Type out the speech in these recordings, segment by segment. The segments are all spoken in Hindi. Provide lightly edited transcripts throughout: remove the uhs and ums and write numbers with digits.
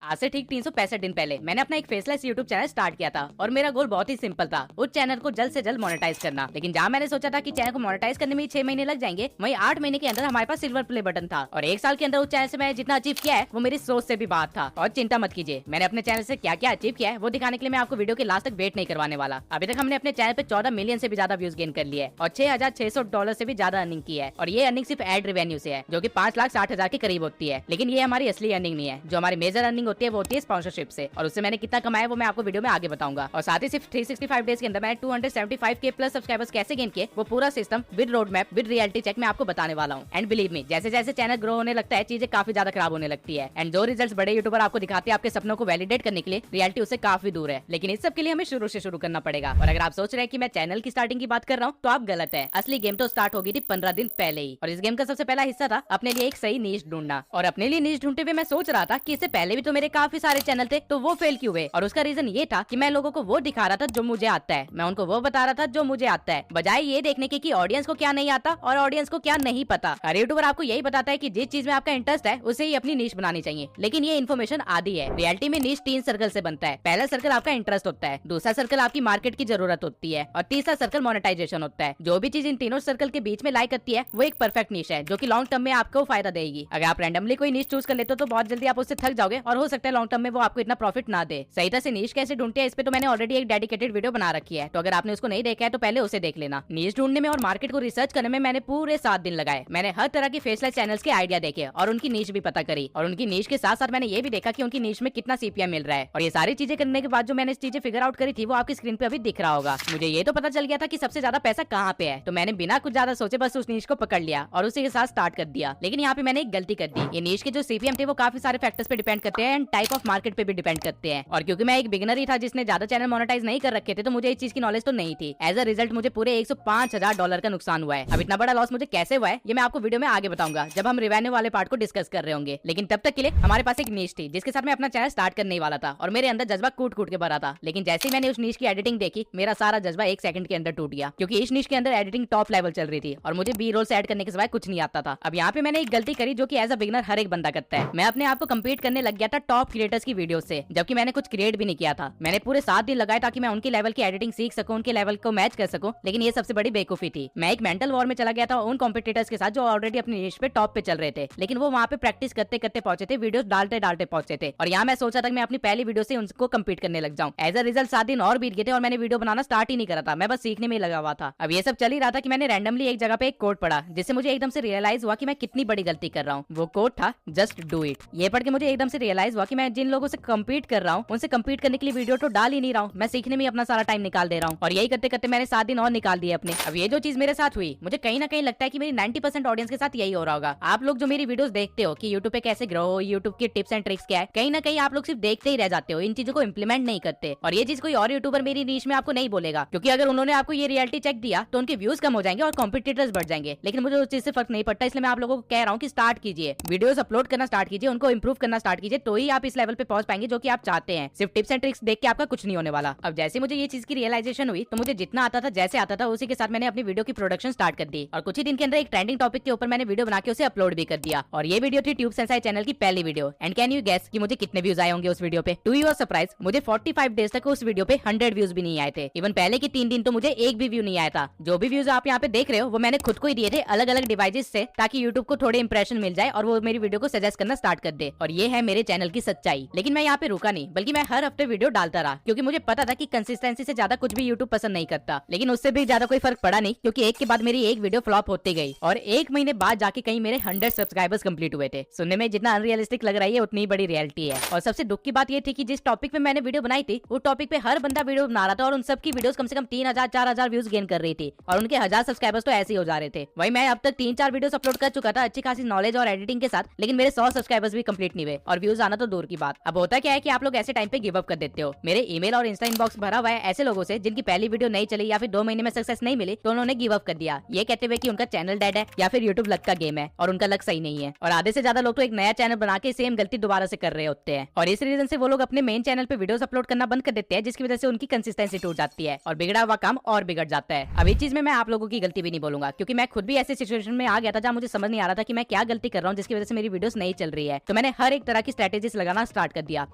आज से ठीक 365 दिन पहले मैंने अपना एक फेसलेस यूट्यूब चैनल स्टार्ट किया था और मेरा गोल बहुत ही सिंपल था, उस चैनल को जल्द से जल्द मोनेटाइज करना। लेकिन जहाँ मैंने सोचा था कि चैनल को मोनेटाइज करने में 6 महीने लग जाएंगे, वहीं 8 महीने के अंदर हमारे पास सिल्वर प्ले बटन था और 1 साल के अंदर उस चैनल से मैंने जितना अचीव किया है वो मेरी सोच से भी बाहर था। और चिंता मत कीजिए, मैंने अपने चैनल से क्या क्या अचीव किया है वो दिखाने के लिए मैं आपको वीडियो के लास्ट तक वेट नहीं करवाने वाला। अभी तक हमने अपने चैनल पे 14 मिलियन से भी ज्यादा व्यूज गेन कर लिए और $6,600 से भी ज्यादा अर्निंग की है। और ये अर्निंग सिर्फ एड रेवेन्यू से है, जो कि 5,60,000 के करीब होती है। लेकिन ये हमारी असली अर्निंग नहीं है। जो हमारी मेजर अर्निंग होती है वो होती है स्पॉन्सरशिप से, और उससे मैंने कितना कमाया वो मैं आपको वीडियो में आगे बताऊंगा। और साथ ही सिर्फ 365 डेज के अंदर मैंने 275 के प्लस सब्सक्राइबर्स कैसे गेन किए, वो पूरा system with road map with reality check मैं आपको बताने वाला हूँ। एंड बिलीव मी, जैसे जैसे चैनल ग्रो होने लगता है चीजें काफी ज्यादा खराब होने लगती है। एंड जो रिजल्ट्स बड़े यूट्यूबर आपको दिखाते हैं आपके सपनों को वैलिडेट करने के लिए, रियलिटी उससे काफी दूर है। लेकिन इस सब के लिए हमें शुरू से शुरू करना पड़ेगा। और अगर आप सोच रहे हैं कि मैं चैनल की स्टार्टिंग की बात कर रहा हूँ तो आप गलत है। असली गेम तो स्टार्ट हो गई थी 15 दिन पहले ही। और इस गेम का सबसे पहला हिस्सा था अपने लिए एक सही नीश ढूंढना। और अपने लिए नीश ढूंढते हुए मैं सोच रहा था कि इससे पहले भी तो मेरे काफी सारे चैनल थे, तो वो फेल क्यों हुए। और उसका रीजन ये था कि मैं लोगों को वो दिखा रहा था जो मुझे आता है, मैं उनको वो बता रहा था जो मुझे आता है, बजाय ये देखने के कि ऑडियंस को क्या नहीं आता और ऑडियंस को क्या नहीं पता। हर यूट्यूबर आपको यही बताता है कि जिस चीज में आपका इंटरेस्ट है उसे ही अपनी नीश बनानी चाहिए, लेकिन ये इन्फॉर्मेशन आधी है। रियलिटी में नीश 3 सर्कल से बनता है। पहला सर्कल आपका इंटरेस्ट होता है, दूसरा सर्कल आपकी मार्केट की जरूरत होती है और तीसरा सर्कल मोनेटाइजेशन होता है। जो भी चीज इन तीनों सर्कल के बीच में लाई करती है वो एक परफेक्ट नीश है, जो कि लॉन्ग टर्म में आपको फायदा देगी। अगर आप रैंडमली कोई नीश चूज कर लेते हो तो बहुत जल्दी आप उससे थक जाओगे और हो सकता है लॉन्ग टर्म में वो आपको इतना प्रॉफिट ना दे। सही तरह से नीश कैसे ढूंढते हैं इस पे तो मैंने ऑलरेडी एक डेडिकेटेड वीडियो बना रखी है, तो अगर आपने उसको नहीं देखा है तो पहले उसे देख लेना। नीश ढूंढने में और मार्केट को रिसर्च करने में मैंने पूरे 7 दिन लगाए। मैंने हर तरह के फेसलेस चैनल्स के आइडिया देखे और उनकी नीश भी पता करी। और उनकी नीश के साथ साथ मैंने ये भी देखा कि उनकी नीश में कितना सीपीएम मिल रहा है। और ये सारी चीजें करने के बाद जो मैंने चीजें फिगर आउट करी थी वो आपकी स्क्रीन पे अभी दिख रहा होगा। मुझे ये तो पता चल गया था कि सबसे ज्यादा पैसा कहाँ पे है, तो मैंने बिना कुछ ज्यादा सोचे बस उस नीश को पकड़ लिया और उसी के साथ स्टार्ट कर दिया। लेकिन यहाँ पे मैंने एक गलती कर दी। ये नीश के जो सीपीएम थे वो काफी सारे फैक्टर्स पे डिपेंड करते हैं एंड टाइप ऑफ मार्केट पे भी डिपेंड करते हैं। और क्योंकि मैं एक बिगिनर ही था जिसने ज्यादा चैनल मोनेटाइज नहीं कर रखे थे, तो मुझे इस चीज की नॉलेज तो नहीं थी। एज अ रिजल्ट मुझे पूरे $105,000 का नुकसान हुआ है। अब इतना बड़ा लॉस मुझे कैसे हुआ है ये मैं आपको वीडियो में आगे बताऊंगा जब हम रिवेन्यू वाले पार्ट को डिस्कस कर रहे होंगे। लेकिन तब तक के लिए हमारे पास एक नीश थी जिसके साथ मैं अपना चैनल स्टार्ट करने वाला था और मेरे अंदर जज्बा कूट कूट के भरा था। लेकिन जैसे ही मैंने उस नीश की एडिटिंग देखी, मेरा सारा जज्बा 1 सेकंड के अंदर टूट गया, क्योंकि इस नीश के अंदर एडिटिंग टॉप लेवल चल रही थी और मुझे बी रोल से ऐड करने के सिवाय कुछ नहीं आता था। अब यहाँ पे मैंने एक गलती करी जो कि एज अ बिगिनर हर एक बंदा करता है। मैं अपने आप को कम्पीट करने लग गया था टॉप क्रिएटर्स की वीडियो से, जबकि मैंने कुछ क्रिएट भी नहीं किया था। मैंने पूरे 7 दिन लगाए ताकि मैं उनकी लेवल की एडिटिंग सीख सकूं, उनके लेवल को मैच कर सकूं। लेकिन ये सबसे बड़ी बेवकूफी थी। मैं एक मेंटल वॉर में चला गया था उन कॉम्पिटिटर्स के साथ जो ऑलरेडी अपनी नीश पे टॉप पे चल रहे थे, लेकिन वो वहाँ पे प्रैक्टिस करते करते पहुंचे थे, वीडियोस डालते डालते पहुंचे थे। और यहाँ मैं सोचा था कि मैं अपनी पहली वीडियो से उनको कम्पीट करने लग जाऊं। एज अ रिजल्ट 7 दिन और बीत गए थे और मैंने वीडियो बनाना स्टार्ट ही नहीं करा था। मैं बस सीखने में ही लगा हुआ था। अब ये सब चल ही रहा था कि मैंने रैंडमली एक जगह पे एक कोड पढ़ा जिससे मुझे एकदम से रियलाइज हुआ कि मैं कितनी बड़ी गलती कर रहा हूँ। वो कोड था जस्ट डू इट। ये पढ़ के मुझे एकदम से रियलाइज हुआ कि मैं जिन लोगों से कम्पीट कर रहा हूँ उनसे कम्पीट करने के लिए वीडियो तो डाल ही नहीं रहा हूँ, मैं सीखने में अपना सारा टाइम निकाल दे रहा हूँ। और यही करते करते मैंने 7 दिन और निकाल दिए अपने। अब ये जो चीज मेरे साथ हुई, मुझे कहीं ना कहीं लगता है कि मेरी 90% ऑडियंस के साथ यही हो रहा होगा। आप लोग जो मेरी वीडियोस देखते हो कि यूट्यूब पे कैसे ग्रो हो, यूट्यूब की टिप्स एंड ट्रिक्स क्या है, कहीं ना कहीं आप लोग सिर्फ देखते ही रह जाते हो, इन चीजों को इंप्लीमेंट नहीं करते। और ये चीज कोई और यूट्यूबर मेरी नीश में आपको नहीं बोलेगा, क्योंकि अगर उन्होंने आपको ये रियलिटी चेक दिया तो उनके व्यूज कम हो जाएंगे और कॉम्पिटिटर्स बढ़ जाएंगे। लेकिन मुझे उस चीज से फर्क नहीं पड़ता, इसलिए मैं आप लोगों को कह रहा हूँ कि स्टार्ट कीजिए, वीडियोस अपलोड करना स्टार्ट कीजिए, उनको इंप्रूव करना स्टार्ट कीजिए, तो ही आप इस लेवल पे पहुंच पाएंगे जो कि आप चाहते हैं। सिर्फ टिप्स एंड ट्रिक्स देख के आपका कुछ नहीं होने वाला। अब जैसे मुझे ये चीज की रियलाइजेशन हुई तो मुझे जितना आता था जैसे आता था उसी के साथ मैंने अपनी वीडियो की प्रोडक्शन स्टार्ट कर दी और कुछ ही दिन के अंदर एक ट्रेंडिंग टॉपिक के ऊपर मैंने वीडियो बना के उसे अपलोड भी कर दिया। और ये वीडियो थी ट्यूब सेंसाई चैनल की पहली video. And can you guess कि मुझे कितने व्यूज आए होंगे उस वीडियो पे? टू योर सरप्राइज मुझे 45 डेज तक उस वीडियो पे 100 व्यूज भी नहीं आए थे। इवन पहले के 3 दिन तो मुझे एक भी व्यू नहीं आया था। जो भी व्यूज आप यहाँ पे देख रहे हो वो मैंने खुद को ही दिए थे अलग अलग डिवाइसेस से, ताकि यूट्यूब को थोड़े इंप्रेशन मिल जाए और वो मेरी वीडियो को सजेस्ट करना स्टार्ट कर दे। और ये है मेरे चैनल की सच्चाई। लेकिन मैं यहाँ पे रुका नहीं, बल्कि मैं हर हफ्ते वीडियो डालता रहा, क्योंकि मुझे पता था कि कंसिस्टेंसी से ज्यादा कुछ भी यूट्यूब पसंद नहीं करता। लेकिन उससे भी ज्यादा कोई फर्क पड़ा नहीं, क्योंकि एक के बाद मेरी एक वीडियो फ्लॉप होती गई और 1 महीने बाद जाके कहीं मेरे 100 सब्सक्राइबर्स कंप्लीट हुए थे। सुनने में जितना अनरियलिस्टिक लग रही है उतनी बड़ी रियलिटी है। और सबसे दुख की बात ये थी कि जिस टॉपिक पे मैंने वीडियो बनाई थी उस टॉपिक पे हर बंदा वीडियो बना रहा था और उन सबकी वीडियोस कम से कम 3,000 4,000 व्यूज गेन कर रही थी और उनके 1000 सब्सक्राइबर्स तो ऐसे ही हो जा रहे थे। वही मैं अब तक 3-4 वीडियोस अपलोड कर चुका था अच्छी खासी नॉलेज और एडिटिंग के साथ, लेकिन मेरे 100 सब्सक्राइबर्स भी कंप्लीट नहीं हुए और व्यूज आना तो दूर की बात। अब होता क्या है कि आप लोग ऐसे टाइम पे गिव अप कर देते हो। मेरे ईमेल और इंस्टा इनबॉक्स भरा हुआ है ऐसे लोगों से जिनकी पहली वीडियो नहीं चली या फिर 2 महीने में सक्सेस नहीं मिली, तो उन्होंने गिव अप कर दिया, ये कहते हुए कि उनका चैनल डेड है या फिर यूट्यूब लक का गेम है और उनका लक सही नहीं है। और आधे से ज्यादा लोग तो एक नया चैनल बना के सेम गलती दोबारा से कर रहे होते हैं और इस रीजन से वो लोग अपने मेन चैनल पे वीडियोस अपलोड करना बंद कर देते हैं, जिसकी वजह से उनकी कंसिस्टेंसी टूट जाती है और बिगड़ा हुआ काम और बिगड़ जाता है। अब इस चीज में मैं आप लोगों की गलती भी नहीं बोलूंगा, क्योंकि मैं खुद भी ऐसे सिचुएशन में आ गया था जहाँ मुझे समझ नहीं आ रहा था कि मैं क्या गलती कर रहा हूँ जिसकी वजह से मेरी वीडियोस नहीं चल रही है। तो मैंने हर एक तरह की स्ट्रेटेजी स्टोरीज लगाना स्टार्ट कर दिया।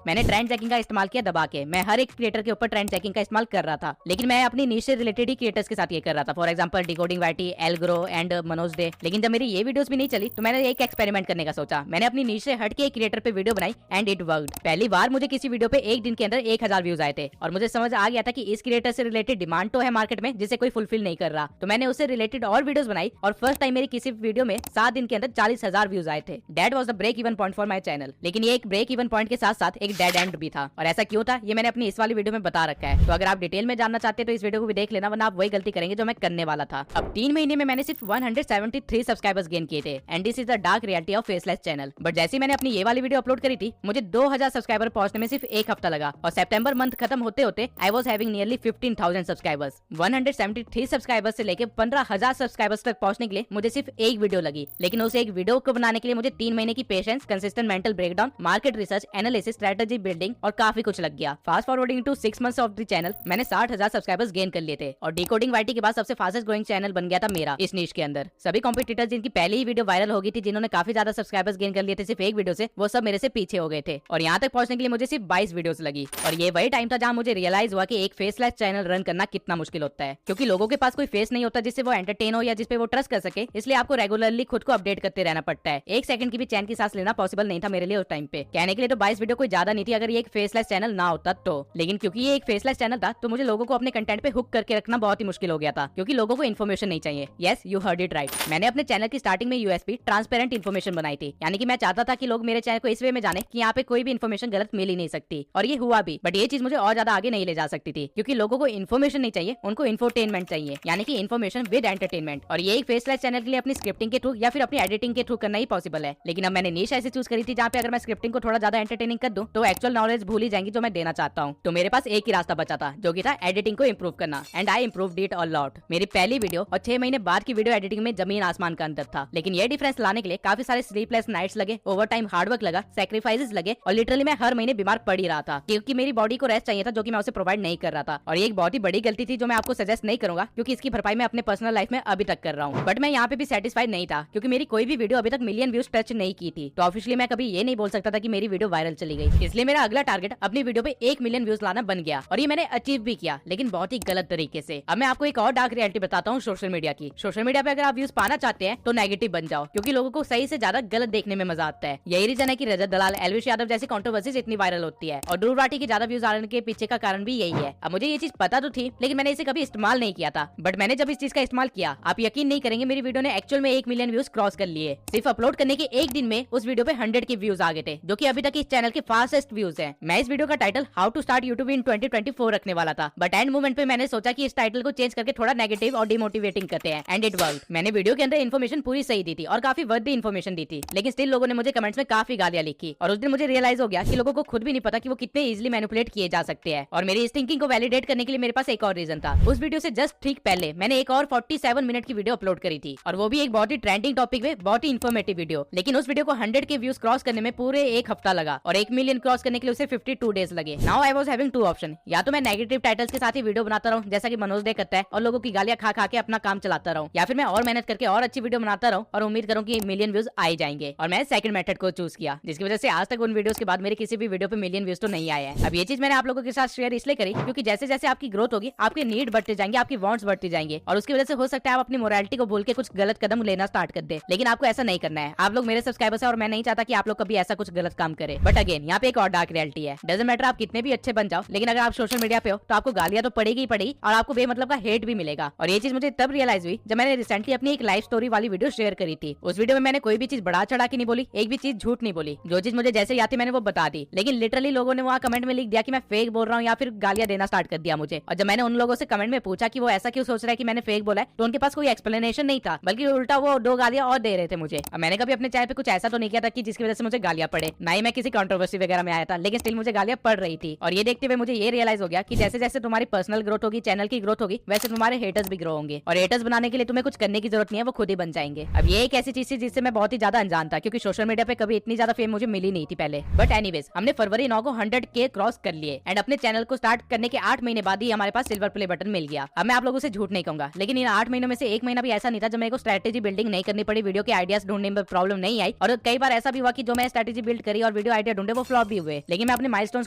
मैंने ट्रेंड चेकिंग का इस्तेमाल किया दबा के। मैं हर एक क्रिएटर के ऊपर ट्रेंड चेकिंग का इस्तेमाल कर रहा था, लेकिन मैं अपनी नीश से रिलेटेड ही क्रिएटर्स के साथ ये कर रहा था। फॉर एग्जांपल डिकोडिंग वाईटी, एलग्रो एंड मनोज डे। लेकिन जब मेरी ये वीडियोस भी नहीं चली तो मैंने एक एक्सपेरिमेंट करने का सोचा। मैंने अपनी नीश से हट के एक क्रिएटर पे वीडियो बनाई एंड इट वर्कड। पहली बार मुझे किसी वीडियो पे एक दिन के अंदर 1000 व्यूज आए थे और मुझे समझ आ गया था कि इस क्रिएटर से रिलेटेड डिमांड तो है मार्केट में जिसे कोई फुलफिल नहीं कर रहा। तो मैंने उससे रिलेटेड और वीडियोस बनाई और फर्स्ट टाइम मेरी किसी वीडियो में 7 दिन के अंदर 40,000 व्यूज आए थे। That was the break even point for my channel. लेकिन ये एक ब्रेक इवन पॉइंट के साथ साथ एक डेड एंड भी था। और ऐसा क्यों था ये मैंने अपनी इस वाली वीडियो में बता रखा है। तो अगर आप डिटेल में जानना चाहते हैं तो इस वीडियो को भी देख लेना, वरना आप वही गलती करेंगे जो मैं करने वाला था। अब 3 महीने में मैंने सिर्फ 173 सब्सक्राइबर्स गेन किए थे and this is the dark reality of faceless channel. But जैसे मैंने अपनी ये वाली वीडियो अपलोड करी थी मुझे 2000 सब्सक्राइबर पहुंचने में सिर्फ एक हफ्ता लगा और सितंबर मंथ खत्म होते होते I was having nearly 15,000 subscribers. 173 subscribers से लेकर 15,000 सब्सक्राइबर्स तक पहुंचने के लिए मुझे सिर्फ एक वीडियो लगी। लेकिन उस एक वीडियो को बनाने के लिए मुझे 3 महीने की patience, consistent mental breakdown, market research, analysis, strategy building और काफी कुछ लग गया। Fast forwarding to 6 months of the channel मैंने 60,000 सब्सक्राइबर्स गेन कर लिए थे और डिकोडिंग वाईटी के बाद सबसे फास्टेस्ट ग्रोइंग चैनल बन गया था मेरा इस नीश के अंदर। सभी कॉम्पिटिटर्स जिनकी पहली ही वीडियो वायरल हो गई थी, जिन्होंने काफी ज्यादा सब्सक्राइबर्स गेन कर लिए थे सिर्फ एक वीडियो से, वो सब मेरे से पीछे हो गए थे। और यहाँ तक पहुंचने के लिए मुझे सिर्फ 22 वीडियोस लगी। और ये वही टाइम था जहाँ मुझे रियलाइज हुआ कि एक फेसलेस चैनल रन करना कितना मुश्किल होता है, क्योंकि लोगों के पास कोई फेस नहीं होता जिससे वो एंटरटेन हो या जिसपे वो ट्रस्ट कर सके। इसलिए आपको रेगुलरली खुद को अपडेट करते रहना पड़ता है। एक सेकंड की भी चैन की सांस लेना पॉसिबल नहीं था मेरे लिए उस टाइम पे। कहने के लिए तो 22 वीडियो कोई ज्यादा नहीं थी अगर ये एक फेसलेस चैनल ना होता तो। लेकिन क्योंकि ये एक फेसलेस चैनल था तो मुझे लोगों को अपने कंटेंट पे हुक करके रखना बहुत ही मुश्किल हो गया था, क्योंकि लोगों को इन्फॉर्मेशन नहीं चाहिए। Yes, you heard it right. मैंने अपने चैनल की स्टार्टिंग में यूएसपी ट्रांसपेरेंट इन्फॉर्मेशन बनाई थी, यानी कि मैं चाहता था कि लोग मेरे चैनल को इस वे में जाने कि यहाँ पे कोई भी इन्फॉर्मेशन गलत मिल ही नहीं सकती। और ये हुआ भी, बट ये चीज मुझे और ज्यादा आगे नहीं ले जा सकती थी, क्योंकि लोगों को इन्फॉर्मेशन नहीं चाहिए, उनको इन्फोटेनमेंट चाहिए, यानी कि इन्फॉर्मेशन विद एंटरटेनमेंट। और ये एक फेसलेस चैनल के लिए अपनी स्क्रिप्टिंग के थ्रू या फिर अपनी एडिटिंग के थ्रू करना ही पॉसिबल है। लेकिन अब मैंने नीश ऐसे चूज करी थी जहाँ पे अगर मैं स्क्रिप्टिंग को थोड़ा ज्यादा एंटरटेनिंग कर दूं तो एक्चुअल नॉलेज भूल ही जाएंगी जो मैं देना चाहता हूँ। तो मेरे पास एक ही रास्ता बचा था, जो कि था एडिटिंग को इम्प्रूव करना, and I improved it a lot. मेरी पहली वीडियो और 6 महीने बाद की वीडियो एडिटिंग में जमीन आसमान का अंतर था। लेकिन ये डिफरेंस लाने के लिए काफी सारे स्लीपलेस नाइट्स लगे, ओवर टाइम हार्डवर्क लगा, सैक्रिफाइसेस लगे और लिटरली मैं हर महीने बीमार पड़ ही रहा था, क्योंकि मेरी बॉडी को रेस्ट चाहिए था जो कि मैं उसे प्रोवाइड नहीं कर रहा था। और ये एक बहुत ही बड़ी गलती थी जो मैं आपको सजेस्ट नहीं करूंगा, क्योंकि इसकी भरपाई मैं अपने पर्सनल लाइफ में अभी तक कर रहा हूँ। बट मैं यहाँ पे भी सेटिस्फाइड नहीं था, क्योंकि मेरी कोई भी वीडियो अभी तक मिलियन व्यूज टच नहीं की थी। तो ऑफिशियली मैं कभी ये नहीं बोल सकता था कि मेरी वीडियो वायरल चली गई। इसलिए मेरा अगला टारगेट अपनी वीडियो पे 1 मिलियन व्यूज लाना बन गया, और ये मैंने अचीव भी किया, लेकिन बहुत ही गलत तरीके से। अब मैं आपको एक और डार्क रियलिटी बताता हूँ सोशल मीडिया की। सोशल मीडिया पे अगर आप व्यूज पाना चाहते हैं तो नेगेटिव बन जाओ, क्योंकि लोगों को सही से ज्यादा गलत देखने में मजा आता है। यही रीजन है कि रजत दलाल, एलविश यादव जैसी कंट्रोवर्सीज इतनी वायरल होती है, और ध्रुव राठी की ज्यादा व्यूज आने के पीछे का कारण भी यही है। अब मुझे ये चीज पता तो थी, लेकिन मैंने इसे कभी इस्तेमाल नहीं किया था। बट मैंने जब इस चीज का इस्तेमाल किया, आप यकीन नहीं करेंगे, मेरी वीडियो ने एक्चुअल में 1 मिलियन व्यूज क्रॉस कर लिए। सिर्फ अपलोड करने के एक दिन में उस वीडियो पे 100 के व्यूज आ गए थे, जो कि अभी तक इस चैनल के फास्टेस्ट व्यूज हैं। मैं इस वीडियो का title how to start YouTube in 2024 रखने वाला था, बट एंड मोमेंट पे मैंने सोचा कि इस टाइटल को चेंज करके थोड़ा नेगेटिव और डिमोटिवेटिंग करते हैं, एंड इट वर्कड। मैंने वीडियो के अंदर इन्फॉर्मेशन पूरी सही दी थी और काफी वर्दी इन्फॉर्मेशन दी थी, लेकिन स्टिल लोगों ने मुझे कमेंट्स में काफी गालियां लिखी। और उस दिन मुझे रियलाइज हो गया कि लोगों को खुद भी नहीं पता कि वो कितने इजीली मैनिपुलेट किए जा सकते हैं। और मेरी इस थिंकिंग को वैलिडेट करने के लिए मेरे पास एक और रीजन था। उस वीडियो से जस्ट ठीक पहले मैंने एक और 47 मिनट की वीडियो अपलोड करी थी, और वो भी एक बहुत ही ट्रेंडिंग टॉपिक में, बहुत ही इन्फॉर्मेटिव वीडियो। लेकिन उस वीडियो को 100 के व्यूज क्रॉस करने में पूरे एक हफ्ता लगा, और 1 मिलियन क्रॉस करने के लिए उसे 52 डेज लगे। Now I was having 2 option, या तो मैं नेगेटिव टाइटल्स के साथ ही वीडियो बनाता रहूं जैसा कि मनोज डे करता है और लोगों की गालियां खा खा के अपना काम चलाता रहूं, या फिर मैं और मेहनत करके और अच्छी वीडियो बनाता रहूं और उम्मीद करूं कि मिलियन व्यूज आ ही जाएंगे। और मैं सेकंड मेथड को चूज किया, जिसकी वजह से आज तक उन वीडियोस के बाद मेरे किसी भी वीडियो पे मिलियन व्यूज तो नहीं आए हैं। अब ये चीज मैंने आप लोगों के साथ शेयर इसलिए करी क्योंकि जैसे जैसे आपकी ग्रोथ होगी, आपके नीड बढ़ते जाएंगे, आपकी वांट्स बढ़ती जाएंगे, और उसकी वजह से हो सकता है आप अपनी मोरालिटी को भूल के कुछ गलत कदम लेना स्टार्ट कर दे। लेकिन आपको ऐसा नहीं करना है। आप लोग मेरे सब्सक्राइबर्स हैं और मैं नहीं चाहता कि आप लोग कभी ऐसा कुछ गलत काम करें। बट अगेन यहाँ पे एक और डार्क रियलिटी है। डजंट मैटर आप कितने भी अच्छे बन जाओ, लेकिन अगर आप सोशल मीडिया पे हो तो आपको गालियां तो पड़ेगी ही पड़ेगी, और आपको बेमतलब का हेट भी मिलेगा। और ये चीज मुझे तब रियलाइज हुई जब मैंने रिसेंटली अपनी एक लाइफ स्टोरी वाली वीडियो शेयर करी थी। उस वीडियो में मैंने कोई भी चीज बढ़ा चढ़ा के नहीं बोली, एक भी चीज झूठ नहीं बोली। जो चीज मुझे जैसे याद थी मैंने वो बता दी, लेकिन लिटरली लोगों ने वहाँ कमेंट में लिख दिया कि मैं फेक बोल रहा हूँ, या फिर गालियां देना स्टार्ट कर दिया मुझे। और जब मैंने उन लोगों से कमेंट में पूछा कि वो ऐसा क्यों सोच रहा है कि मैंने फेक बोला है, तो उनके पास कोई एक्सप्लेनेशन नहीं था, बल्कि उल्टा वो 2 गालियां और दे रहे थे मुझे। और मैंने कभी अपने चैनल पे कुछ ऐसा तो नहीं किया था कि जिसकी वजह से मुझे गालियां पड़े, ना ही मैं किसी कंट्रोवर्सी वगैरह में आया था, लेकिन स्टिल मुझे गालियां पड़ रही थी। और ये देखते हुए मुझे ये रियलाइज हो गया कि जैसे जैसे तुम्हारी पर्सनल ग्रोथ होगी, चैनल की ग्रोथ होगी, वैसे तुम्हारे हेटर्स भी ग्रो होंगे, और हेटर्स बनाने के लिए तुम्हें कुछ करने की जरूरत नहीं है, वो खुद ही बन जाएंगे। अब ये एक ऐसी चीज थी जिससे मैं बहुत ही ज्यादा अनजान था, क्योंकि सोशल मीडिया पे कभी इतनी ज्यादा फेम मुझे मिली नहीं थी पहले। बट एनीवेज हमने फरवरी 9 को 100 के क्रॉस कर लिए, एंड अपने चैनल को स्टार्ट करने के 8 महीने बाद ही हमारे पास सिल्वर प्ले बटन मिल गया। अब मैं आप लोगों से झूठ नहीं कहूंगा, लेकिन इन 8 महीनों में से 1 महीना भी ऐसा नहीं था जब मेरे को स्ट्रेटेजी बिल्डिंग नहीं करनी पड़ी, वीडियो के आइडियाज ढूंढने में प्रॉब्लम नहीं आई। और कई बार ऐसा भी हुआ कि जो मैं स्ट्रेटेजी बिल्ड करी और वीडियो आइडिया ढूंढे वो फ्लॉप भी हुए, लेकिन मैं अपने माइलस्टोन्स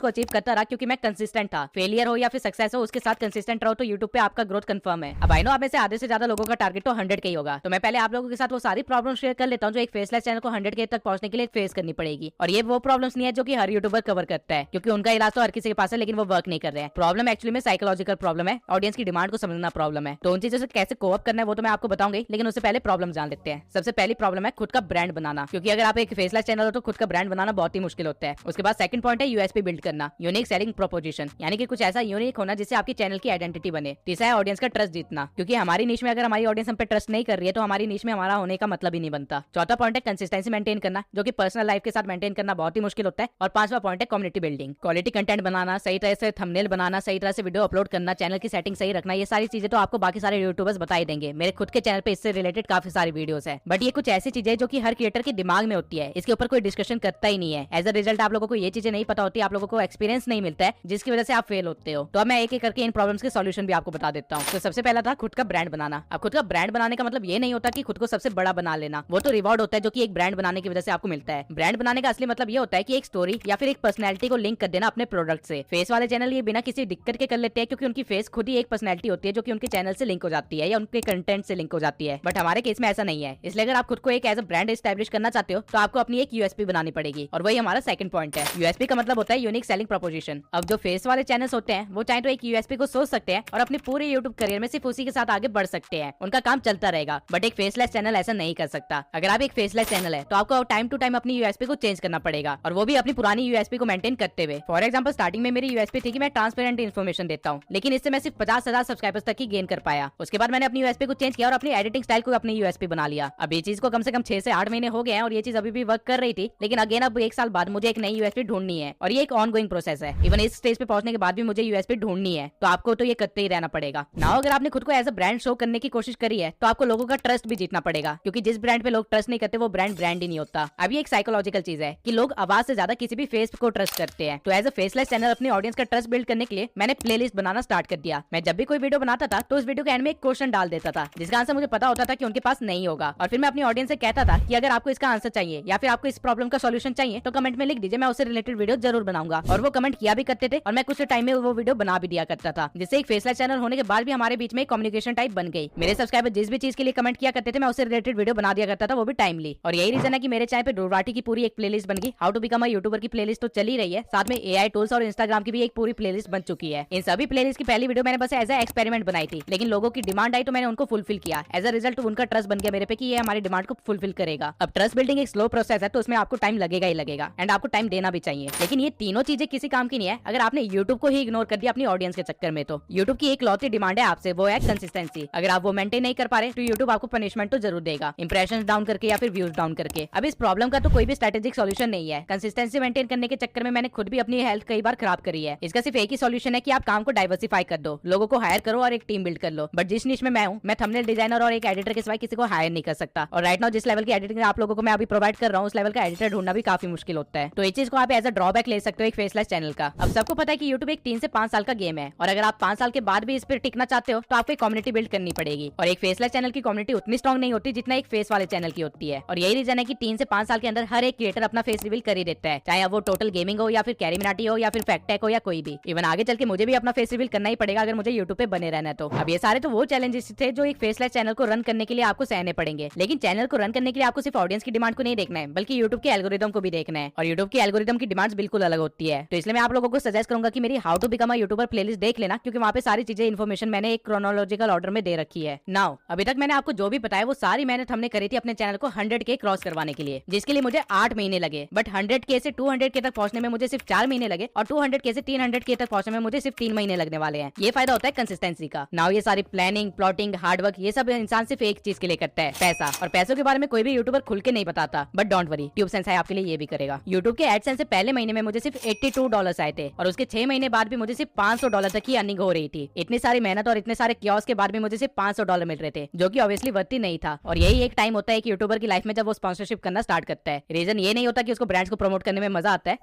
को अचीव करता रहा क्योंकि मैं कंसिस्टेंट था। फेलियर हो या फिर सक्सेस हो, उसके साथ कंसिस्टेंट रहो तो यूट्यूब पे आपका ग्रोथ कंफर्म है। अब आई नो आप में से आधे से ज्यादा लोगों का टारगेट तो 100K ही होगा, तो मैं पहले आप लोगों के साथ वो सारी प्रॉब्लम शेयर कर लेता हूँ जो एक फेसलेस चैनल को 100K तक पहुंचने के लिए फेस करनी पड़ेगी। और ये वो प्रॉब्लम्स नहीं है जो कि हर यूट्यूबर कवर करता है, क्योंकि उनका इलाज तो हर किसी के पास है लेकिन वो वर्क नहीं कर रहे हैं। प्रॉब्लम एक्चुअली में साइकोलॉजिकल प्रॉब्लम है, ऑडियंस की डिमांड को समझना प्रॉब्लम है। तो उन चीजों से कैसे कोअप करना है वो तो मैं आपको बताऊंगी, लेकिन उससे पहले प्रॉब्लम जान लेते हैं। सबसे पहली प्रॉब्लम है खुद का ब्रांड बनाना, क्योंकि अगर आप एक फेसलेस चैनल हो तो खुद का ब्रांड बनाना बहुत ही मुश्किल होता है। उसके बाद सेकंड पॉइंट है यूएसपी बिल्ड करना, यूनिक सेलिंग प्रोपोजिशन, यानी कि कुछ ऐसा यूनिक होना जिससे आपकी चैनल की आइडेंटिटी बने। तीसरा है ऑडियंस का ट्रस्ट जीतना, क्योंकि हमारी नीश में अगर हमारी ऑडियंस हम पे ट्रस्ट नहीं कर रही है तो हमारी नीश में हमारा होने का मतलब ही नहीं बनता। चौथा पॉइंट है कंसिस्टेंसी मेंटेन करना, जो कि पर्सनल लाइफ के साथ मेंटेन करना बहुत ही मुश्किल होता है। और पांचवा पॉइंट है कम्युनिटी बिल्डिंग, क्वालिटी कंटेंट बनाना, सही तरह से थंबनेल बनाना, सही तरह से वीडियो अपलोड करना, चैनल की सेटिंग सही रखना। ये सारी चीजें तो आपको बाकी सारे यूट्यूबर्स बता ही देंगे। मेरे खुद के चैनल पे इससे रिलेटेड काफी सारी वीडियोस है, बट ये कुछ ऐसी चीजें जो कि हर क्रिएटर के दिमाग में होती है, इसके ऊपर कोई डिस्कशन करता ही नहीं है। एज अ रिजल्ट आप लोगों को ये चीजें नहीं पता होती, आप लोगों को एक्सपीरियंस नहीं मिलता है, जिसकी वजह से आप फेल होते हो। तो अब मैं एक एक करके इन प्रॉब्लम्स के सॉल्यूशन भी आपको बता देता हूँ। तो सबसे पहला था खुद का ब्रांड बनाना। अब खुद का ब्रांड बनाने का मतलब ये नहीं होता कि खुद को सबसे बड़ा बना लेना, वो तो रिवॉर्ड होता है जो कि एक ब्रांड बनाने की वजह से आपको मिलता है। ब्रांड बनाने का असली मतलब ये होता है कि एक स्टोरी या फिर एक पर्सनैलिटी को लिंक कर देना अपने प्रोडक्ट से। फेस वाले चैनल ये बिना किसी दिक्कत के कर लेते हैं, क्योंकि उनकी फेस खुद ही एक पर्सनैलिटी होती है जो कि उनके चैनल से लिंक हो जाती है या उनके कंटेंट से लिंक हो जाती है। बट हमारे केस में ऐसा नहीं है, इसलिए अगर आप खुद को एक एज अ ब्रांड एस्टैब्लिश करना चाहते हो तो आपको अपनी एक यूएसपी बनानी पड़ेगी, और वही हमारा सेकंड पॉइंट है। यूएसपी का मतलब होता है यूनिक सेलिंग प्रोपोजिशन। अब जो फेस वाले चैनल्स होते हैं वो चाहे तो एक यूएसपी को सोच सकते हैं और अपने पूरे यूट्यूब करियर में सिर्फ उसी के साथ आगे बढ़ सकते हैं, उनका काम चलता रहेगा। बट एक फेसलेस चैनल ऐसा नहीं कर सकता। अगर आप एक फेसलेस चैनल है तो आपको टाइम टू टाइम अपनी यूएसपी को चेंज करना पड़ेगा, और वो भी अपनी पुरानी यूएसपी को मेंटेन करते हुए। फॉर एग्जांपल स्टार्टिंग में मेरी यूएसपी थी कि मैं ट्रांसपेरेंट इन्फॉर्मेशन देता हूँ, लेकिन इससे मैं सिर्फ 50,000 सब्सक्राइबर्स तक ही गेन कर पाया। उसके बाद मैंने अपनी यूएसपी को चेंज किया और अपनी एडिटिंग स्टाइल को अपनी यूएसपी बना लिया। अब ये चीज को कम से कम 6 से 8 महीने हो गए हैं और ये चीज अभी भी वर्क कर रही थी, लेकिन अगेन अब 1 साल बाद मुझे एक नई यूएसपी ढूंढनी है, और ये एक ऑनगोइंग प्रोसेस है। इवन इस स्टेज पे पहुंचने के बाद भी मुझे यूएसपी ढूंढनी है, तो आपको तो ये करते ही रहना पड़ेगा। नाउ अगर आपने खुद को एज अ ब्रांड शो करने की कोशिश करी है तो आपको लोगों का ट्रस्ट भी जीतना पड़ेगा, क्योंकि जिस ब्रांड पे लोग ट्रस्ट नहीं करते वो ब्रांड ब्रांड ही नहीं होता। अब ये एक साइकोलॉजिकल चीज है कि लोग आवाज से ज्यादा किसी भी फेस को ट्रस्ट करते हैं। तो एज अ फेसलेस चैनल अपनी ऑडियंस का ट्रस्ट बिल्ड करने के लिए मैंने प्लेलिस्ट बनाना स्टार्ट कर दिया। मैं जब भी कोई वीडियो बनाता था तो उस वीडियो के एंड में एक क्वेश्चन डाल देता था जिसका आंसर मुझे पता होता था कि उनके पास नहीं होगा, और फिर मैं अपनी ऑडियंस से कहता था कि अगर आपको इसका आंसर चाहिए या फिर आपको इस प्रॉब्लम का सॉल्यूशन चाहिए तो कमेंट में लिख दीजिए, मैं उससे रिलेटेड वीडियो जरूर बनाऊंगा। और वो कमेंट किया भी करते थे और मैं कुछ टाइम में वो वीडियो बना भी दिया करता था, जिससे एक फेसलेस चैनल होने के बाद भी हमारे बीच में कम्युनिकेशन टाइप बन गई। मेरे सब्सक्राइबर जिस भी चीज के लिए कमेंट किया करते थे मैं उससे रिलेटेड वीडियो बना दिया करता था, वो भी टाइमली। और यही रीजन है कि मेरे चैनल पे डोराटी की पूरी एक प्लेलिस्ट बन गई। How to become a YouTuber की प्लेलिस्ट तो चल ही रही है, साथ में एआई टूल्स और इंस्टाग्राम की भी एक पूरी प्लेलिस्ट बन चुकी है। इन सभी प्लेलिस्ट की पहली वीडियो मैंने बस एज ए एक्सपेरिमेंट बनाई थी, लेकिन लोगों की डिमांड आई तो मैंने उनको फुलफिल किया। एज अ रिजल्ट उनका ट्रस्ट बन गया मेरे पे कि ये हमारी डिमांड को फुलफिल करेगा। अब ट्रस्ट बिल्डिंग एक स्लो प्रोसेस है, तो उसमें आपको टाइम लगेगा ही लगेगा, एंड आपको टाइम देना भी चाहिए। लेकिन ये तीनों चीजें किसी काम की नहीं है अगर आपने यूट्यूब को ही इग्नोर कर दिया अपनी ऑडियंस के चक्कर में। तो यूट्यूब की एक लौती डिमांड है आपसे, वो है कंसिस्टेंसी। अगर आप वो मेंटेन नहीं कर पा रहे तो यूट्यूब आपको पनिशमेंट तो जरूर देगा, इंप्रेशन डाउन करके या फिर व्यूज डाउन करके। अब इस प्रॉब्लम का तो कोई भी स्ट्रेटेजिक सॉल्यूशन नहीं है। कंसिस्टेंसी मेंटेन करने के चक्कर में मैंने खुद भी अपनी हेल्थ कई बार खराब करी है। इसका सिर्फ एक ही सॉल्यूशन है कि आप काम को डाइवर्सिफाई कर दो, लोगों को हायर करो और एक टीम बिल्ड कर लो। बट जिस निश में मैं हूँ, मैं थंबनेल डिजाइनर और एक एडिटर के सिवाय किसी को हायर नहीं कर सकता, और राइट नाउ जिस लेवल की एडिटिंग आप लोगों को मैं अभी प्रोवाइड कर रहा हूँ उस लेवल का एडिटर ढूंढना भी काफी मुश्किल होता है। तो इस चीज को आप एज अ ड्रॉबैक ले सकते हो एक फेसलेस चैनल का। अब सबको पता है कि यूट्यूब एक 3 से 5 साल का गेम है, और अगर आप 5 साल के बाद भी इस पर टिकना चाहते हो तो आपको एक कम्युनिटी बिल्ड करनी पड़ेगी, और एक फेसलेस चैनल की कम्युनिटी उतनी स्ट्रॉन्ग नहीं होती जितना एक फेस वाले चैनल की होती है। और यही रीजन है कि 3 से 5 साल के अंदर हर एक क्रिएटर अपना फेस रिवील कर ही देता है, चाहे वो टोटल गेमिंग हो या फिर कैरी मिनाटी हो या फिर फैक्टेक हो या कोई भी। इवन आगे चल के मुझे भी अपना फेस रिवील करना ही पड़ेगा अगर मुझे यूट्यूब पे बने रहना है। तो अब ये सारे तो वो चैलेंजेस थे जो एक फेसलेस चैनल को रन करने के लिए आपको सहने पड़ेंगे, लेकिन चैनल को रन करने के लिए आपको सिर्फ ऑडियंस की डिमांड को नहीं देखना है बल्कि यूट्यूब के एल्गोरिदम को भी देखना है, और यूट्यूब के एल्गोरिदम की डिमांड्स बिल्कुल अलग होती है। तो इसलिए मैं आप लोगों को सजेस्ट करूंगा कि मेरी how to become a YouTuber playlist देख लेना, क्योंकि वहाँ पे सारी चीजें इन्फॉर्मेशन मैंने एक क्रोनोलॉजिकल ऑर्डर में दे रखी है। नाउ अभी तक मैंने आपको जो भी बताया वो सारी मेहनत हमने करी थी अपने चैनल को 100K क्रॉस करवाने के लिए, जिसके लिए मुझे 8 महीने लगे। बट 100K से 200K तक पहुंचने में मुझे सिर्फ 4 महीने लगे, और 200K से 300K तक पहुंचने में मुझे सिर्फ 3 महीने लगने वाले हैं। ये फायदा होता है कंसिस्टेंसी का। नाउ ये सारी प्लानिंग, प्लॉटिंग, हार्डवर्क, ये सब इंसान सिर्फ एक चीज के लिए करता है, पैसा। और पैसों के बारे में कोई भी यूट्यूबर खुल के नहीं बताता, बट डोंट वरी, ट्यूबसेंस है आपके लिए ये भी करेगा। यूट्यूब के एडसेंस से पहले महीने में मुझे सिर्फ $82 आए थे, और उसके 6 महीने बाद भी मुझे सिर्फ $500 तक की अर्निंग हो रही थी। इतनी सारी मेहनत और इतने सारे क्योस के बाद भी मुझे सिर्फ $500 मिल रहे थे, जो कि ऑब्वियसली वर्थ नहीं था। और यही एक टाइम होता है कि यूट्यूबर की लाइफ में जब वो स्पॉन्सरशिप करना स्टार्ट करता है। रीजन ये नहीं होता कि उसको ब्रांड्स को प्रमोट करने में मजा आता है,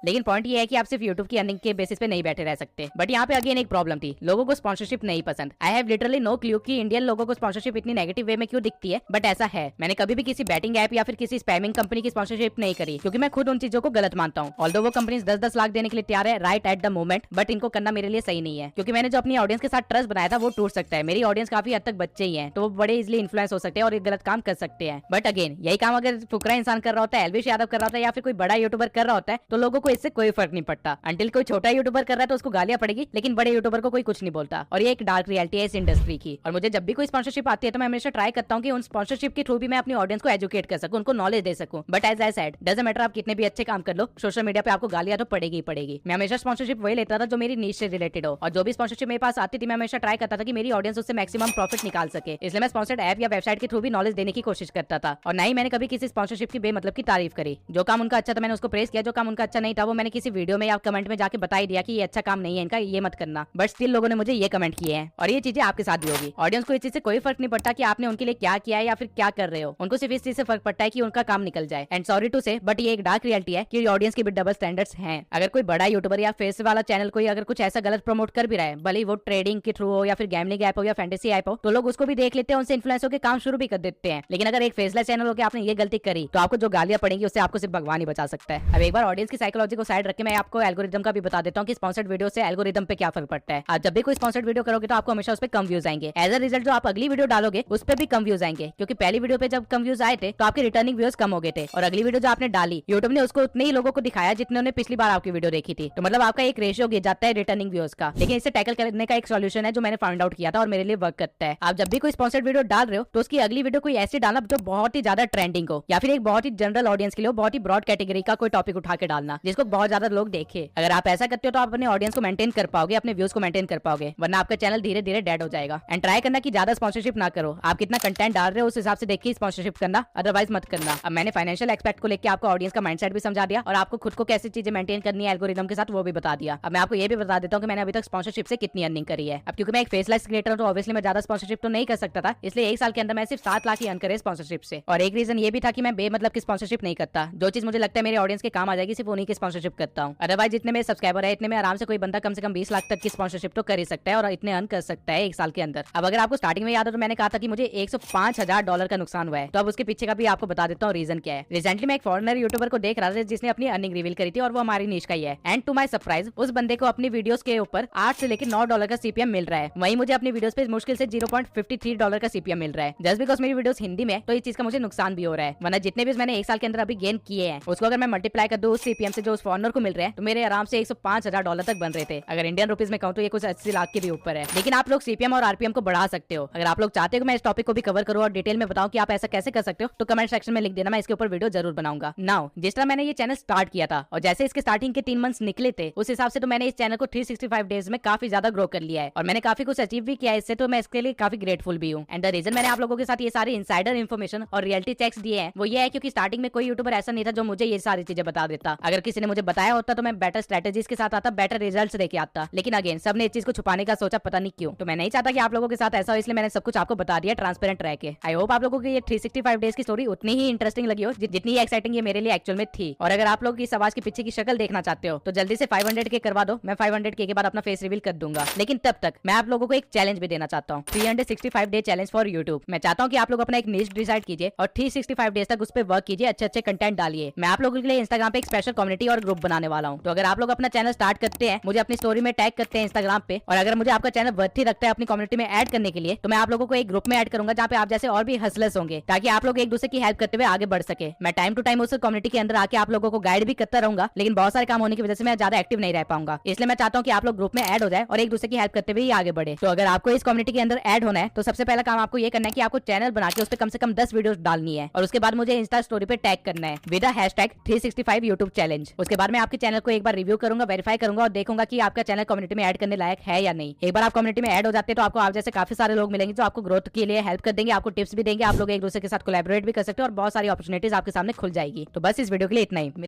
लेकिन पॉइंट ये है कि आप सिर्फ यूट्यूब की अर्निंग के बेसिस पे नहीं बैठे रह सकते। बट यहाँ पे अगेन एक प्रॉब्लम थी, लोगों को स्पॉन्सरशिप नहीं पसंद। I have literally no clue कि इंडियन लोगों को स्पॉन्सरशिप इतनी नेगेटिव वे में क्यों दिखती है, बट ऐसा है। मैंने कभी भी किसी बैटिंग ऐप या फिर किसी स्पैमिंग कंपनी की स्पॉन्सरशिप नहीं करी, क्योंकि मैं खुद उन चीजों चीजों को गलत मानता हूँ। ऑल्दो वो कंपनीज 10-10 लाख देने के लिए तैयार है right at the moment, but इनको करना मेरे लिए सही नहीं है, क्योंकि मैंने जो अपनी ऑडियंस के साथ ट्रस्ट बनाया था वो टूट सकता है। मेरी ऑडियंस काफी हद तक बच्चे ही हैं, तो वो बड़े इजिली इन्फ्लुएंस हो सकते हैं और एक गलत काम कर सकते हैं। बट अगेन यही काम अगर फुकरा इंसान कर रहा होता है, एल्विश यादव कर रहा होता है या फिर कोई बड़ा यूट्यूबर कर रहा होता है, तो लोगों को इससे कोई फर्क नहीं पड़ता। अंटिल कोई छोटा यूट्यूबर कर रहा है तो उसको गालियां पड़ेगी, लेकिन बड़े यूट्यूबर को कोई कुछ नहीं बोलता। और ये एक डार्क रियलिटी है इस इंडस्ट्री की। और मुझे जब भी कोई स्पॉन्सरशिप आती है तो मैं हमेशा ट्राई करता हूँ कि उन स्पॉन्सरशिप के थ्रू भी मैं अपनी ऑडियंस को एजुकेट कर सकूं, उनको नॉलेज दे सकूं। But as I said, doesn't matter आप कितने भी अच्छे काम कर लो, सोशल मीडिया पे आपको गालियां तो पड़ेगी ही पड़ेगी। मैं हमेशा स्पॉन्सरशिप वही लेता था जो मेरी नीश से रिलेटेड हो, और जो भी स्पॉन्सरशिप मेरे पास आती थी मैं हमेशा ट्राई करता था कि मेरी ऑडियंस उससे मैक्सिमम प्रॉफिट निकाल सके। इसलिए मैं स्पॉन्सर्ड ऐप या वेबसाइट के थ्रू भी नॉलेज देने की कोशिश करता था, और ना ही मैंने कभी किसी स्पॉन्सरशिप की बेमतलब की तारीफ करी। जो काम उनका अच्छा था मैंने उसको प्रेस किया, जो काम उनका अच्छा नहीं था वो मैंने किसी वीडियो में या कमेंट में जाके बता ही दिया कि ये अच्छा काम नहीं है इनका, ये मत करना। बट स्टिल लोगों ने मुझे ये कमेंट किए हैं, और ये चीजें आपके साथ भी होगी। ऑडियंस को इस चीज से कोई फर्क नहीं पड़ता कि आपने उनके लिए क्या किया है या फिर क्या कर रहे हो, उनको सिर्फ इस चीज से फर्क पड़ता है कि उनका काम निकल जाए। एंड सॉरी टू से, बट ये एक डार्क रियलिटी है कि ऑडियंस की भी डबल स्टैंडर्ड्स हैं। अगर कोई बड़ा यूट्यूबर या फेस वाला चैनल कोई अगर कुछ ऐसा गलत प्रमोट कर भी रहा है, भले वो ट्रेडिंग के थ्रू हो या फिर गैमलिंग ऐप हो या फैंटेसी ऐप हो, तो लोग उसको भी देख लेते हैं, उनसे इन्फ्लुएंस होकर काम शुरू भी कर देते हैं। लेकिन अगर एक फेसलेस चैनल होकर आपने ये गलती करी तो आपको जो गालियां पड़ेंगी उससे आपको सिर्फ भगवान ही बचा सकता है। अब एक बार ऑडियंस की साइकोलॉजी को साइड रख के मैं आपको एल्गोरिदम का भी बता देता हूँ कि स्पॉन्सर्ड वीडियो से एल्गोरिदम पे क्या फर्क पड़ता है। आप जब भी कोई स्पॉन्सर्ड वीडियो करोगे तो आपको हमेशा उस पर कम व्यूज आएंगे। एज अ रिजल्ट जो आप अगली वीडियो डालोगे उस पर भी कम व्यूज आएंगे, क्योंकि पहली वीडियो पे जब कम व्यूज आए थे तो आपके रिटर्निंग व्यूज कम हो गए थे, और अगली वीडियो जो आपने डाली यूट्यूब ने उसको उतने ही लोगों को दिखाया जितने ने पिछली बार आपकी वीडियो देखी थी। तो मतलब आपका एक रेशियो गिर जाता है रिटर्निंग व्यूज का। लेकिन इसे टैकल करने का एक सॉल्यूशन है जो मैंने फाइंड आउट किया था और मेरे लिए वर्क करता है। आप जब भी कोई स्पॉन्सर्ड वीडियो डाल रहे हो तो उसकी अगली वीडियो कोई ऐसी डालना जो बहुत ही ज्यादा ट्रेंडिंग हो, या फिर एक बहुत ही जनरल ऑडियंस के लिए बहुत ही ब्रॉड कैटेगरी का कोई टॉपिक उठा के डालना जिसको बहुत ज्यादा लोग देखे। अगर आप ऐसा करते हो तो आप अपने ऑडियंस को मेंटेन कर पाओगे, अपने व्यूज को मेंटेन कर पाओगे, वरना आपका चैनल धीरे धीरे डेड हो जाएगा। एंड ट्राई करना कि ज्यादा स्पॉन्सरशिप ना करो, आप कितना कंटेंट डाल रहे हो उस हिसाब से देखिए स्पॉन्सरशिप करना, अदरवाइज मत करना। अब मैंने फाइनेंशियल एक्सपेक्ट को लेकर आपको ऑडियंस का माइंडसेट भी समझा दिया और आपको खुद को कैसी चीजें मेंटेन करनी है एल्गोरिदम के साथ वो भी बता दिया। अब मैं आपको ये भी बता देता हूँ कि मैंने अभी तक स्पॉन्सरशिप से कितनी अर्निंग करी है। अब क्योंकि मैं एक फेसलेस क्रिएटर हूं तो ऑब्वियसली मैं ज्यादा स्पॉन्सरशिप तो नहीं कर सकता था, इसलिए एक साल के अंदर मैं सिर्फ 7 लाख ही अर्न करे स्पॉन्सरशिप से। और एक रीजन ये भी था कि मैं बेमतलब की स्पॉन्सरशिप नहीं करता, जो चीज मुझे लगता है मेरे ऑडियंस के काम आ जाएगी सिर्फ उन्हीं की स्पॉन्सरशिप करता हूँ। अदरवाइज जितने मेरे सब्सक्राइबर है इतने में आराम से कोई बंदा कम से कम 20 लाख तक की स्पॉन्सरशिप तो कर ही सकता है और इतने अर्न कर सकता है एक साल के अंदर। अब अगर आपको स्टार्टिंग में याद हो तो मैंने कहा था कि मुझे $105,000 का नुकसान हुआ है, तो अब उसके पीछे का भी आपको बता देता हूँ रीजन क्या है। रिसेंटली मैं एक फॉरेनर यूट्यूबर को देख रहा था जिसने अपनी अर्निंग रिवील करी थी और वो हमारी नीश का ही है। एंड टू माय सरप्राइज उस बंदे को अपनी वीडियोस के ऊपर 8 से लेकर $9 का सीपीएम मिल रहा है। वहीं मुझे अपनी वीडियोस पे मुश्किल से $0.53 का सीपीएम मिल रहा है। जस्ट बिकॉज मेरी वीडियोस हिंदी में, तो इस चीज का मुझे नुकसान भी हो रहा है। वरना जितने भी मैंने एक साल के अंदर अभी गेन किए हैं उसको अगर मैं मल्टीप्लाई कर दूं उस सीपीएम से जो उस फॉरेनर को मिल रहा है तो मेरे आराम से $105,000 तक बन रहे थे। अगर इंडियन रुपीज में कहूं तो ये कुछ 80 लाख के भी ऊपर है। लेकिन आप लोग सीपीएम और आरपीएम को बढ़ा सकते हो। अगर आप लोग चाहते हो मैं इस टॉपिक को भी कवर करूं और डिटेल में बताऊं कि आप ऐसा कैसे कर सकते हो तो कमेंट सेक्शन में लिख देना, मैं इसके ऊपर वीडियो जरूर बनाऊंगा। नाउ जिस तरह मैंने ये चैनल स्टार्ट किया था और जैसे इसके स्टार्टिंग के 3 मंथ्स निकले थे उस हिसाब से तो मैंने इस चैनल को 365 डेज में काफी ज्यादा ग्रो कर लिया है और मैंने काफी कुछ अचीव भी किया है इससे, तो मैं इसके लिए काफी ग्रेटफुल भी हूँ। एंड द रीजन मैंने आप लोगों के साथ ये सारी इनसाइडर इन्फॉर्मेशन और रियलिटी चेक्स दिए हैं वो ये है क्योंकि स्टार्टिंग में कोई यूट्यूबर ऐसा नहीं था जो मुझे ये सारी चीजें बता देता। अगर किसी ने मुझे बताया होता तो मैं बेटर स्ट्रेटेजीज के साथ आता, बेटर रिजल्ट्स लेके आता। लेकिन अगेन सबने इस चीज को छुपाने का सोचा, पता नहीं क्यों। तो मैं नहीं चाहता कि आप लोगों के साथ ऐसा हो, इसलिए मैंने सब कुछ आपको बता दिया ट्रांसपेरेंट रह के। आई होप आप लोगों को ये 365 डेज की स्टोरी उतनी ही इंटरेस्टिंग लगी हो जितनी एक्साइटिंग ये मेरे लिए एक्चुअल में थी। और अगर आप लोग इस आवाज के पीछे की शक्ल देखना चाहते हो तो जल्दी से 500K करवा दो, मैं 500K के बाद अपना फेस रिवील कर दूंगा। लेकिन तब तक मैं आप लोगों को एक चैलेंज भी देना चाहता हूँ, 365 डे चैलेंज फॉर यूट्यूब। मैं चाहता हूँ कि आप लोग अपना एक निश डिसाइड कीजिए और 365 डेज तक उस पर वर्क कीजिए, अच्छे अच्छे कंटेंट डालिए। मैं आप लोगों के लिए इंस्टाग्राम पे एक स्पेशल कम्युनिटी और ग्रुप बनाने वाला हूँ। तो अगर आप लोग अपना चैनल स्टार्ट करते हैं, मुझे अपनी स्टोरी में टैग करते हैं इंस्टाग्राम पे, और अगर मुझे आपका चैनल वर्थी लगता है अपनी कम्युनिटी में ऐड करने के लिए, तो मैं आप लोगों को एक ग्रुप में ऐड करूंगा जहाँ पे आप जैसे और भी हसलर्स होंगे, ताकि आप लोग एक दूसरे की हेल्प करते हुए आगे बढ़ सके। मैं टाइम टू टाइम उस कम्युनिटी के अंदर आके आप लोगों को गाइड भी करता रहूंगा, लेकिन बहुत सारे काम होने की वजह से मैं ज्यादा एक्टिव नहीं रह पाऊंगा। इसलिए मैं चाहता हूँ कि आप लोग ग्रुप में ऐड हो जाए और एक दूसरे की हेल्प करते हुए आगे बढ़े। तो अगर आपको इस कम्युनिटी के अंदर ऐड होना है तो सबसे पहला काम आपको ये करना है कि आपको चैनल बना के उस पर कम से कम 10 वीडियो डालनी है और उसके बाद मुझे इंस्टा स्टोरी पे टैग करना है विद #365 यूट्यूब चैलेंज। उसके बाद मैं आपके चैनल को एक बार रिव्यू करूंगा, वेरीफाई करूंगा और देखूंगा कि आपका चैनल कम्युनिटी में ऐड करने लायक है या नहीं। एक बार आप कम्युनिटी में ऐड हो जाते हैं तो आपको आप जैसे काफी सारे लोग मिलेंगे जो आपको ग्रोथ के लिए हेल्प कर देंगे, आपको टिप्स भी देंगे, आप लोग एक दूसरे के साथ कोलैबोरेट भी कर सकते हो और बहुत सारी अपॉर्चुनिटीज आपके सामने खुल जाएगी। तो बस इस वीडियो के लिए इतना ही।